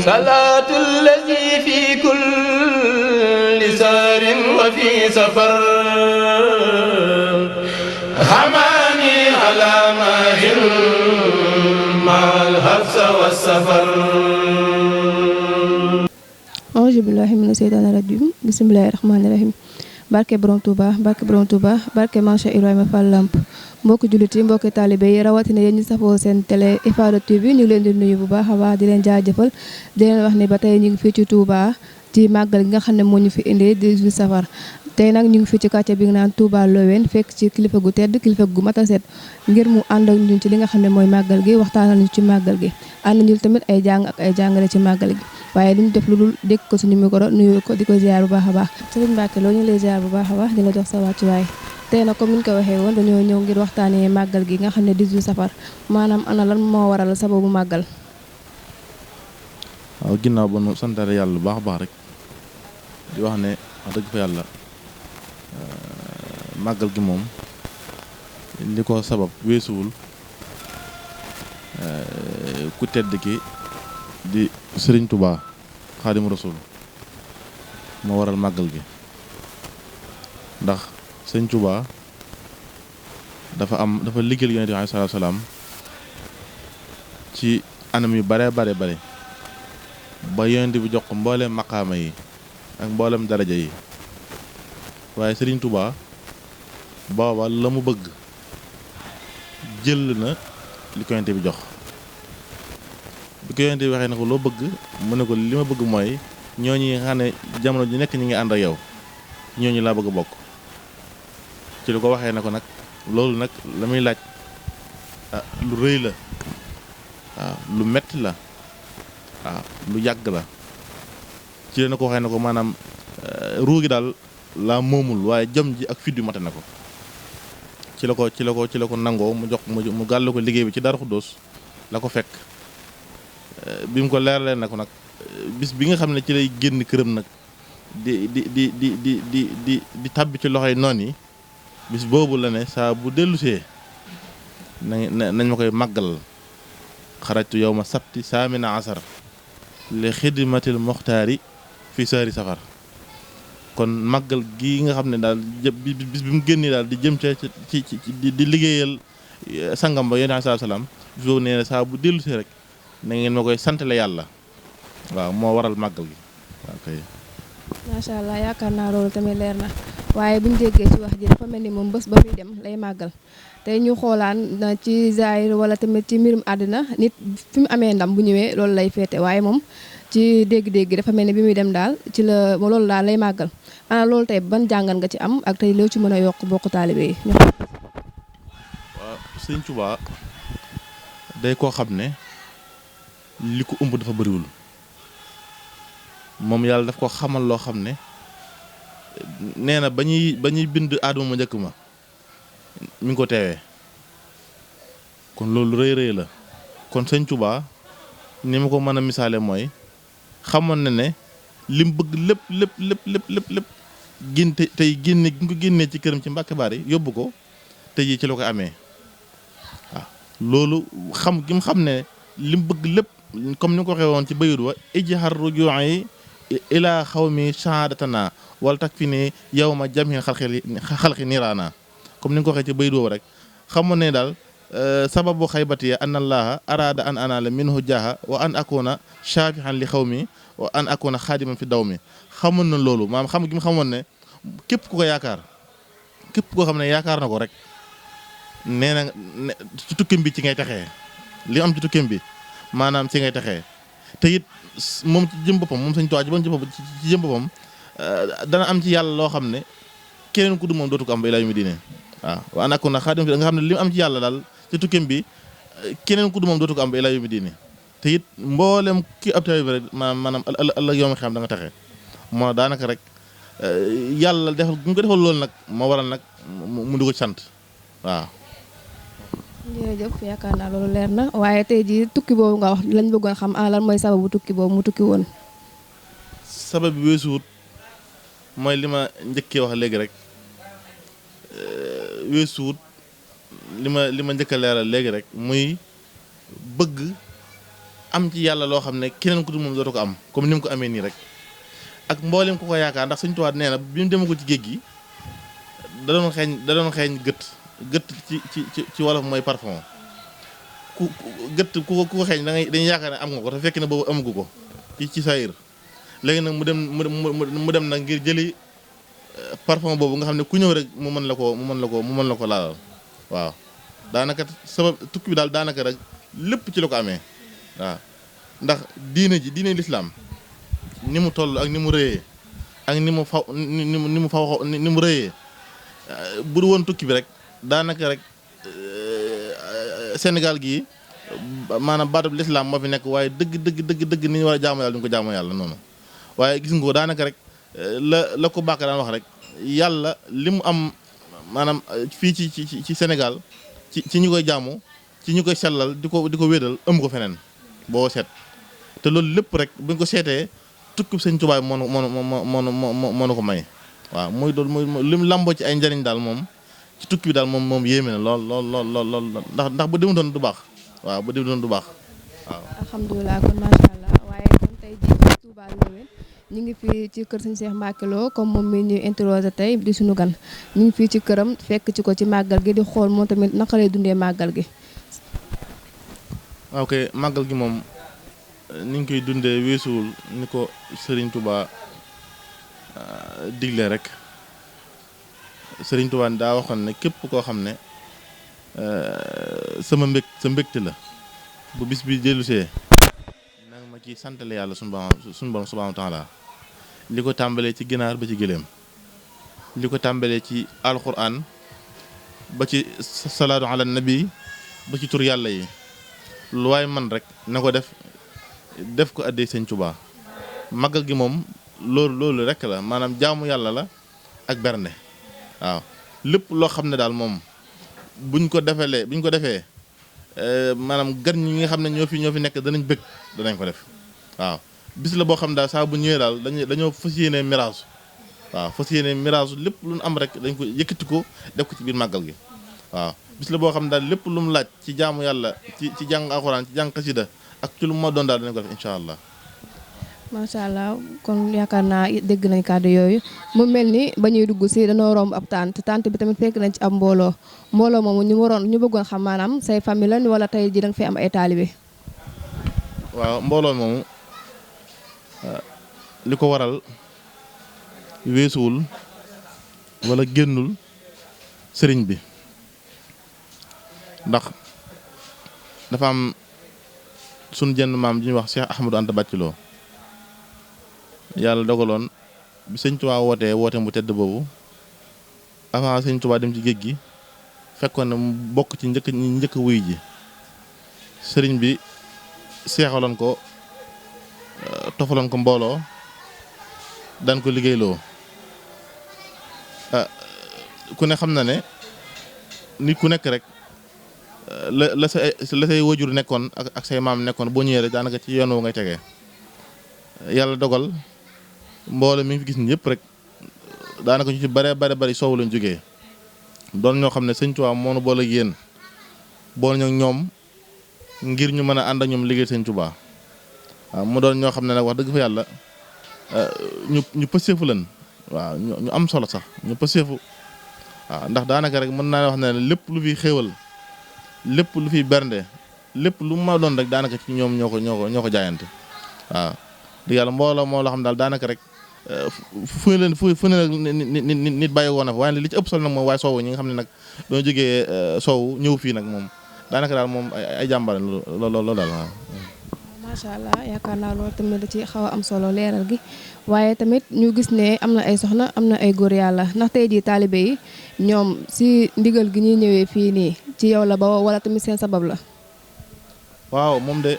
صلاة الذي في كل سار وفي سفر حماني على ماهر مع الحبس والسفر. auzu billahi mina seytaani rajim bismillahi rahmaani rahim. barke borom Touba barke borom Touba barke Mancha Ibrahima Fall Lamp. mbokki jullit yi mbokki taalibe yi rawatina yéen ñu safoo seen télé IFAADA TV ñu ngi leen di nuyu bu baax a baax di leen jaajëfal di leen wax ni ba tey ñu ngi fii ci Touba ci màggal gi nga xam ne moo ñu fi indi 18 safar. tey nag ñu ngi fii ci quartier bi nga naan Touba Lowen fekk ci kilifa gu tedd kilifa gu mat a set ngir mu ànd ak ñun ci li nga xam ne mooy màggal gi waxtaanal ñu ci màggal gi ànd ñu tamit ay jàng ak ay jàngale ci màggal gi waaye duñu def lu dul dégg ko suñu micro nuyu ko di ko ziar bu baax a baax. Serigne Mbacké Lô ñu ngi lay ziar bu baax a baax di la jox sa wàccuwaay tey nag comme ni ñu ko waxee woon dañoo ñëw ngir waxtaanee màggal gi nga xam ne 18 safar maanaam ana lan moo waral sababu màggal. waaw ginnaaw ba nu santaale yàlla bu baax a baax rek di wax ne wax dëgg fa yàlla màggal gi moom li ko sabab weesuwul ku tedd ki di Serigne Touba Xaadimu Rasuul moo waral màggal gi ndax Serigne Touba dafa liggéeyal Yonent bi alayhi salaatu wa salaam ci anam yu bare bare bare ba Yonent bi jox ko mboolem maqaama yi ak mboolem daraja yi waaye Serigne Touba booba la mu bëgg jël na li ko Yonent bi jox bi ko Yonent bi waxee ne ko loo bëgg mu ne ko li ma bëgg mooy ñooñu nga xam ne jamono ji nekk ñi ngi ànd ak yow ñooñu laa bëgg a bokk ci lu ko waxee ne ko nag loolu nag la muy laaj lu rëy la waaw lu metti la waaw lu yàgg la ci la na ko waxee ne ko maanaam ruu gi daal laa moomul waaye jom ji ak fit yu mate na ko ci la ko nangoo mu jox mu gàll ko liggéey bi ci Daaru Xuddoos la ko fekk bi mu ko leeralee na ko nag bis bi nga xam ne ci lay génn këram nag di tàbbi ci loxoy noon yi bis boobu la ne saa bu dellusee nañ ma koy màggal xarajtu yow ma sabti saamina asar li xidmatil moxtaari fi sahri safar kon màggal gi nga xam ne daal bis bi mu génnee daal di jëm ca ci di liggéeyal sangam ba yonent bi salaam bis boobu nee na saa bu dellusee rek na ngeen ma koy santale yàlla waaw moo waral màggal gi waaw kay. macha allah yaakaar naa loolu tamit leer na waaye bu ñu déggee ci wax ji dafa mel ni moom bés ba muy dem lay màggal tey ñu xoolaan ci zaahir wala tamit ci mbirum àddina nit fi mu amee ndam bu ñëwee loolu lay féete waaye moom ci dégg-dégg dafa mel ni bi muy dem daal ci la loolu daal lay màggal ana loolu tey ban jàngan nga ci am ak tey loo ci mën a yokk bokk taalibe yi. waaw Sëñ Tuubaa day koo xam ne li ko ëmb dafa bëriwul moom yàlla daf ko xamal loo xam ne nee na ba ñuy bind aadama ma njëkk ma mi ngi ko teewee kon loolu rëy rëy la kon Sëñ Tuubaa ni ma ko mën a misaale mooy xamoon na ne lim bëgg lépp tey génne gi nga ko génnee ci këram ci Mbàkke Bari yóbbu ko tey jii ci la ko amee waaw loolu xam gi mu xam ne lim bëgg lépp comme ni nga ko waxee woon ci bayit wa ijhar ruju'i ilaa xawmi shahaadatana wala tak fi ne yow ma jamhin xalqi niraana comme ni nga ko waxee ci bayit woowu rek xamoon ne daal sababu xaybati an allaha araada an anaala minhu jaaha wa an akuna shafihan li xawmi wa an akuna xaadiman fi daw mi xamoon na loolu maanaam xam gi mu xamoon ne képp ku ko yaakaar képp koo xam ne yaakaar na ko rek nee na ci tukkim bi ci ngay taxee li am ci tukkim bi maanaam ci ngay taxee te it moom ci jëm boppam moom Sëñ Tuubaa ci jëm boppam dana am ci yàlla loo xam ne keneen ku du moom dootu ko am ba ilaa yu mi diine waaw wa an akuna xaadiman fi nga xam ne li mu am ci yàlla daal ci tukkim bi keneen ku du moom dootu ko am ba ilaa yu mi diine te it mboolem kii ab taalibe rek maanaam ëllëg yow ma xam da nga taxee moo daanaka rek yàlla defal bu ñu ko defal loolu nag moo waral nag mu di ko sant waaw. jërëjëf yaakaar naa loolu leer na waaye tey jii tukki boobu nga wax lañ bëggoon xam lan mooy sababu tukki boobu mu tukki woon. sabab bi weesuwut mooy li ma njëkkee wax léegi rek weesuwut li ma njëkk a leeral léegi rek muy bëgg am ci yàlla loo xam ne keneen ku dul moom dootu ko am comme ni mu ko amee nii rek ak mboolem ku ko yaakaar ndax Sëñ Tuubaa nee na bi mu demagul ci géej gi da doon xeeñ gët ci wolof mooy parfum gët ku ko xeeñ dañuy yaakaar ne am nga ko te fekk na boobu amagu ko ci saayir léegi nag mu dem nag ngir jëli parfum boobu nga xam ne ku ñëw rek mu mën la ko laalal waaw daanaka sabab tukki bi daal daanaka rek lépp ci la ko amee waaw ndax diine lislaam ni mu toll ak ni mu rëyee ak ni mu rëyee bu du woon tukki bi rek daanaka rek Sénégal gii maanaam baatub lislaam moo fi nekk waaye dëgg ni ñu war a jaamu yàlla duñu ko jaamu yàlla noonu waaye gis nga ko daanaka rek la ko bàkk daan wax rek yàlla li mu am maanaam fii ci Sénégal ci ñu koy jaamu ci ñu koy sellal di ko wéedal ëmb ko feneen boo seet te loolu lépp rek bu ñu ko seetee tukki Sëñ Tuubaa moo ko may waaw muy doon muy lim lamboo ci ay njëriñ daal moom ci tukki bi daal moom yéeme na lool ndax bu demutoon du baax waaw bu demutoon du baax waaw. alhamdulilah kon macha allah waaye kon tey jii ci Touba Lowen ñu ngi fii ci kër Sëñ Cheikh Mbacké Lô comme moom mi ñuy interroger tey di suñu gan ñu ngi fii ci këram fekk ci ko ci màggal gi di xool moom tamit naka lay dundee màggal gi. waaw kay màggal gi moom ni ñu koy dundee weesuwul ni ko Serigne Touba digle rek Serigne Touba daa waxoon ne képp koo xam ne sa mbégte la bu bis bi dellusee nag ma ci santale yàlla suñu borom subhanahu wa taala li ko tàmbalee ci ginaar ba ci gëléem li ko tàmbalee ci alquran ba ci salaatu ala nabi ba ci tur yàlla yi lu waay man rek na ko def ko addee Sëñ Touba màggal gi moom loolu rek la maanaam jaamu yàlla la ak bernde waaw lépp loo xam ne daal moom buñ ko defee maanaam gan ñi nga xam ne ñoo fi nekk danañ ko def waaw bis la boo xam daal saa bu ñëwee daal dañoo fas yéene mirage waaw fas yéene mirage lépp lu ñu am rek dañ ko yëkkati ko def ko ci biir màggal gi waaw bis la boo xam daal lépp lu mu laaj ci jaamu yàlla ci jàng alxuraan ci jàng xasida ak ci lu ma doon daal danañ ko def incha allah. macha allah kon yaakaar naa dégg nañ kàddu yooyu mu mel ni ba ñuy dugg si dañoo romb ab tànt bi tamit fekk nañ ci ab mbooloo moomu ñu bëggoon xam maanaam say famille la wala tey ji da nga fi am ay taalibe. waaw mbooloo moomu li ko waral weesuwul wala génnul sëriñ bi ndax dafa am sunu jenn maam ji ñuy wax Cheikh Ahmadou Anta Bàcciloo yàlla dogaloon bi Sëñ Tuubaa woote bu tedd boobu avant Sëñ Tuubaa dem ci géej gi fekkoon na mu bokk ci njëkk wuy ji sëriñ bi seexaloon ko tofaloon ko mbooloo daan ko liggéeyloo ku ne xam na ne nit ku nekk rek la say wajur nekkoon ak say maam nekkoon boo ñëwee rek daanaka ci yoon woo ngay tegee yàlla dogal mbooloo mi ngi fi gis ñëpp rek daanaka ñu ci bari soow lañ jógee doon ñoo xam ne Sëñ Tuubaa moo nu boole ak yéen boole ñoo ñoom ngir ñu mën a ànd ak ñoom liggéey Sëñ Tuubaa waaw mu doon ñoo xam ne nag wax dëgg fa yàlla ñu pëseefu lan waaw ñu am solo sax ñu pëseefu waaw ndax daanaka rek mën naa wax ne lépp lu fiy xéewal lépp lu fiy bernde lépp lu ma doon rek daanaka ci ñoom ñoo ko jaayante waaw di yàlla mbooloo moo loo xam daal daanaka rek fu ne nit bàyyi woon na fa waaye li ci ëpp solo nag moom waaye soowu ñi nga xam ne nag doo jógee soowu ñëw fii nag moom daanaka daal moom ay jàmbaar loolu daal waaw. macha allah yaakaar naa loolu tamit da ci xaw a am solo leeral gi waaye tamit ñu gis ne am na ay soxna am na ay góor yàlla ndax tey jii taalibe yi ñoom si ndigal gi ñuy ñëwee fii nii ci yow la ba wala tamit seen sabab la. waaw moom de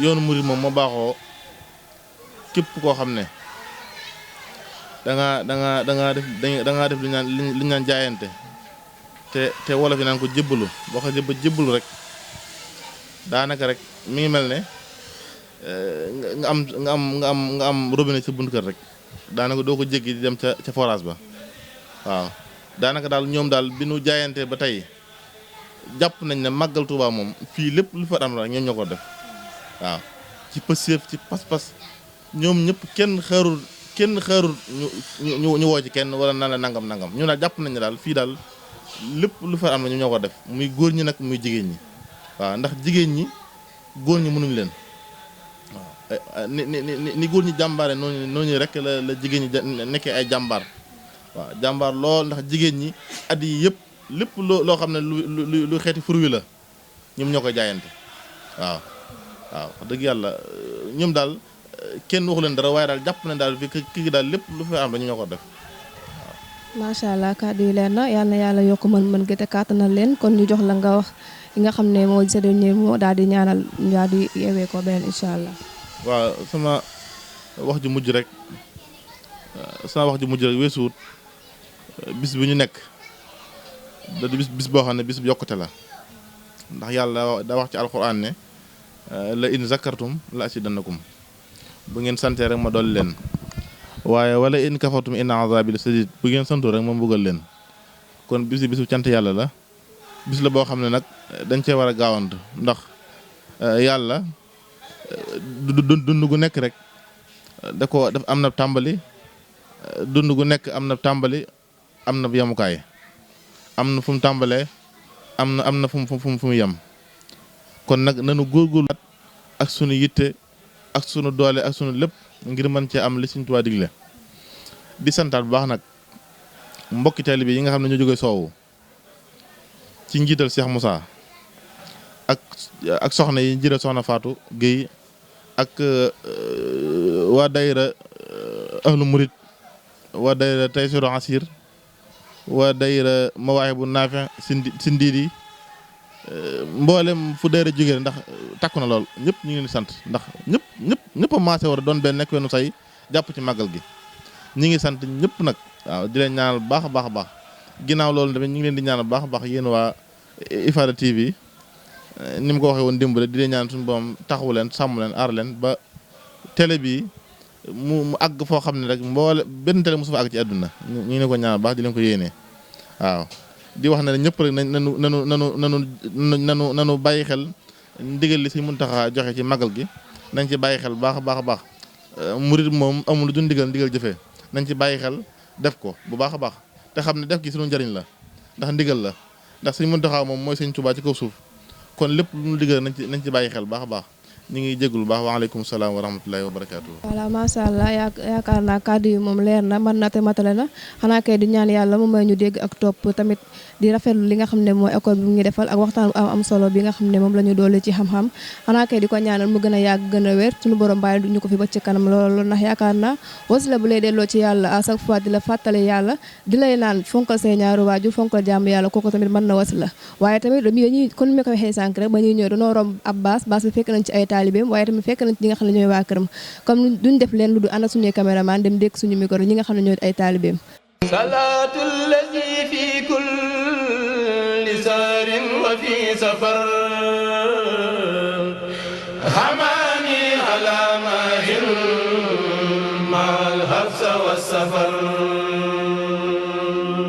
yoonu murid moom moo baaxoo képp koo xam ne da nga def li ñu naan jaayante te wolof yi naan ko jébbalu boo ko jébbalu rek daanaka rek mi ngi mel ne nga am robinet sa buntu kër rek daanaka doo ko jéggi di dem ca forage ba waaw daanaka daal ñoom daal bi nu jaayante ba tey jàpp nañ ne Magal Touba moom fii lépp lu fa am rek ñoom ñoo ko def waaw ci pëseef ci pas-pas ñoom ñëpp kenn xaarul ñu woo ci kenn wala nan la nangam ñu daal jàpp nañ ne daal fii daal lépp lu fa am na ñu ñoo ko def muy góor ñi nag muy jigéen ñi waaw ndax jigéen ñi góor ñi mënuñ leen waaw ni góor ñi jàmbaare noonu rek la jigéen ñi nekkee ay jàmbaar waaw jàmbaar lool ndax jigéen ñi at yi yëpp lépp loo xam ne lu xeeti fruit la ñoom ñoo koy jaayante waaw wax dëgg yàlla ñoom daal kenn waxu leen dara waaye daal jàpp nañ daal fi kii daal lépp lu fa am dañu ñoo ko def waaw. macha allah kàddu yi leer na yal na yàlla yokk mën-mën gi te kàttanal leen kon ñu jox la nga wax li nga xam ne moo di sa dernier mot daal di ñaanal daal di yeewee ko beneen incha allah. waaw sama wax ju mujj rek weesuwut bis bi ñu nekk da di bis boo xam ne bis bu yokkute la ndax yàlla daa wax ci alxuraan ne la in zakartum la azidannakum bu ngeen santee rek ma dolli leen waaye wala in kafartum inna azabi la sadid bu ngeen santu rek ma mbugal leen kon bisu cant yàlla la bis la boo xam ne nag dañ cee war a gaawantu ndax yàlla dund gu nekk rek daf am na tàmbali dund gu nekk am na tàmbali am na yemukaay am na fu mu tàmbalee am na fu mu yem kon nag nanu góorgóorlu ak sunu yitte ak sunu doole ak sunu lépp ngir mën cee am li Sëriñ Tuubaa digle di santaat bu baax nag mbokki taalibe yi nga xam ne ñoo jógee soowu ci njiital Cheikh Moussa ak soxna yi njëriñ soxna Fatou Guèye ak waa dayra ahlu murid waa dayra Taysiru Asir waa dayra Mawaahibu Naafi si ndiid yi mboolem fu dayra jógee ndax takku na lool ñëpp ñu ngi leen di sant ndax ñëpp a maase war a doon benn nekk wenn say jàpp ci màggal gi ñi ngi sant ñëpp nag waaw di leen ñaanal baax a baax ginnaaw loolu tamit ñu ngi leen di ñaanal baax a baax yéen waa IFAADA TV ni mu ko waxee woon démb rek di leen ñaan suñu boom taxawu leen sàmm leen aar leen ba télé bi mu àgg foo xam ne rek benn télé mosu fa àgg ci àdduna ñu ngi leen ko ñaanal baax di leen ko yéenee waaw di wax ne ñëpp rek nanu bàyyi xel ndigal li Sëriñ Muntaxa joxe ci magal gi nañ ci bàyyi xel baax a baax murid moom amul du ndigal jëfee nañ ci bàyyi xel def ko bu baax a baax te xam ne def gi suñu njëriñ la ndax ndigal la ndax Sëriñ Muntaxa moom mooy Sëriñ Tuubaa ci kaw suuf kon lépp lu mu digal nañ ci bàyyi xel baax a baax ñu ngi jégalu baax waaleykum salaam wa rahmatullahi wa barakaatu. voilà macha allah yaakaar naa kàddu yi moom leer na man na te matale na xanaa kay di ñaan yàlla mu may ñu dégg ak topp tamit di rafetlu li nga xam ne mooy école bi mu ngi defal ak waxtaan am solo bi nga xam ne moom la ñu doole ci xam-xam xanaa kay di ko ñaanal mu gën a yàgg gën a wér suñu borom bàyyi du ñu ko fi ba ci kanam loolu ndax yaakaar naa wasila bu lay delloo ci yàlla à chaque fois di la fàttale yàlla di lay naan fonkal say ñaari waajur fonkal jàmm yàlla kooku tamit mën na wasila waaye tamit dañuy kon mi ko waxee sànq rek ba ñuy ñëw dañoo romb ab baas bi fekk nañ ci ay taalibeem waaye tamit fekk nañ ci ñi nga xam ne ñooy waa këram comme duñ def leen lu du ànd ak suñuy caméraman dem dégg suñu micro ñi nga xam ne ñooy ay taalibeem salaatul lazi fi kulli saarin wa fi safar